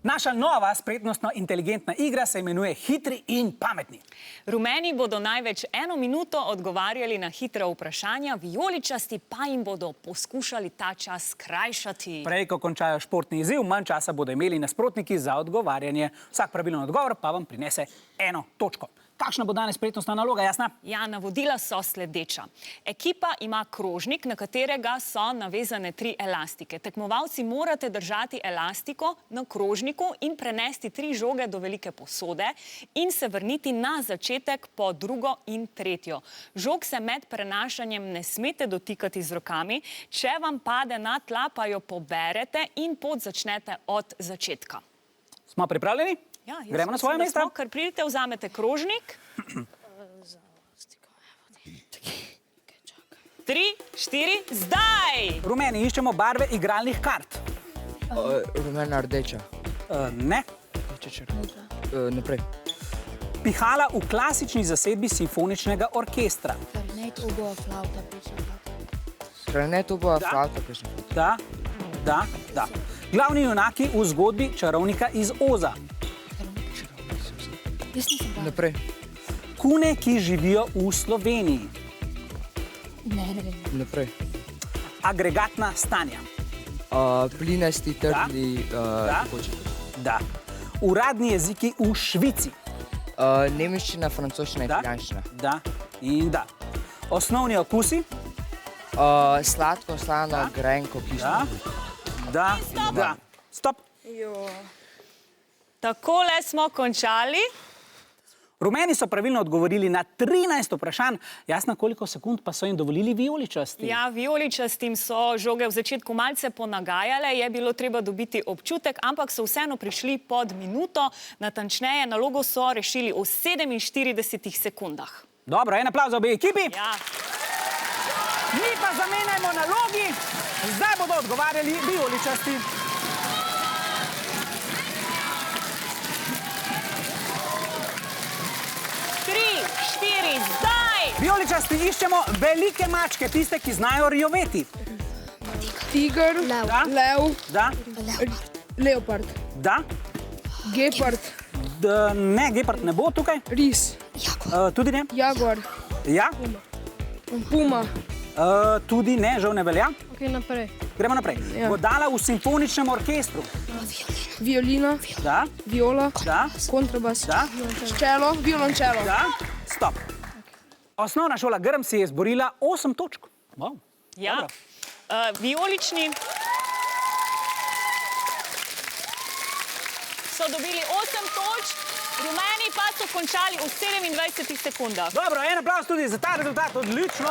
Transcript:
Naša nova spretnostno inteligentna igra se imenuje Hitri in pametni. Rumeni bodo največ 1 minuto odgovarjali na hitra vprašanja, vijoličasti pa jim bodo poskušali ta čas skrajšati. Prej, ko končajo športni izziv, manj časa bodo imeli nasprotniki za odgovarjanje. Vsak pravilen odgovor pa vam prinese 1 točko. Kakšna bo danes spretnostna naloga, Jasna? Ja, navodila so sledeča. Ekipa ima krožnik, na katerega so navezane 3 elastike. Tekmovalci morate držati elastiko na krožniku in prenesti 3 žoge do velike posode in se vrniti na začetek po drugo in tretjo. Žog se med prenašanjem ne smete dotikati z rokami, če vam pade na tla, pa jo poberete in pot začnete od začetka. Smo pripravljeni? Ja, gremo na svoje mesto. Ker pridete, vzamete krožnik. 3, 4, zdaj! Rumeni, iščemo barve igralnih kart. Rumena rdeča. Ne. Naprej. Pihala v klasični zasedbi simfoničnega orkestra. Klarinet, oboa, flauta, plesna flauta. Klarinet, oboa, flauta, plesna flauta. Da. Glavni junaki v zgodbi Čarovnika iz Oza. Jaz nisem prav. Naprej. Kune, ki živijo v Sloveniji. Ne vem. Naprej. Agregatna stanja. Plinasti, trdni, tekoči. Da. Uradni jeziki v Švici. Nemščina, francoščina, italijanščina. Da. In da. Osnovni okusi. Sladko, slano, grenko, kislo. Da. Stop. Takole smo končali. Rumeni so pravilno odgovorili na 13 vprašanj. Jasna, koliko sekund pa so jim dovolili vijoličasti? Ja, vijoličastim so žoge v začetku malce ponagajale, je bilo treba dobiti občutek, ampak so vseeno prišli pod minuto. Natančneje, nalogo so rešili v 47 sekundah. Dobro, en aplavz za obe ekipi. Ja. Mi pa zamenjajmo nalogi. Zdaj bodo odgovarjali vijoličasti. Vijoličasti iščemo velike mačke, tiste, ki znajo rjoveti. Tiger, lev, Da, leopard, da. gepard, Ne, gepard ne bo tukaj. ris, Tudi ne. jaguar, Ja, puma. tudi ne, žal ne velja. Ok, naprej. Gremo naprej. Ja. Godala v simfoničnem orkestru. Violina, Da, viola, da, kontrabas, da, čelo, violončelo. da. Stop. Osnovna šola Grm si je izborila 8 točk. Wow. Ja. Dobro. Vijolični so dobili 8 točk, rumeni pa so končali v 27 sekundah. Dobro, en aplavz tudi za ta rezultat. Odlično.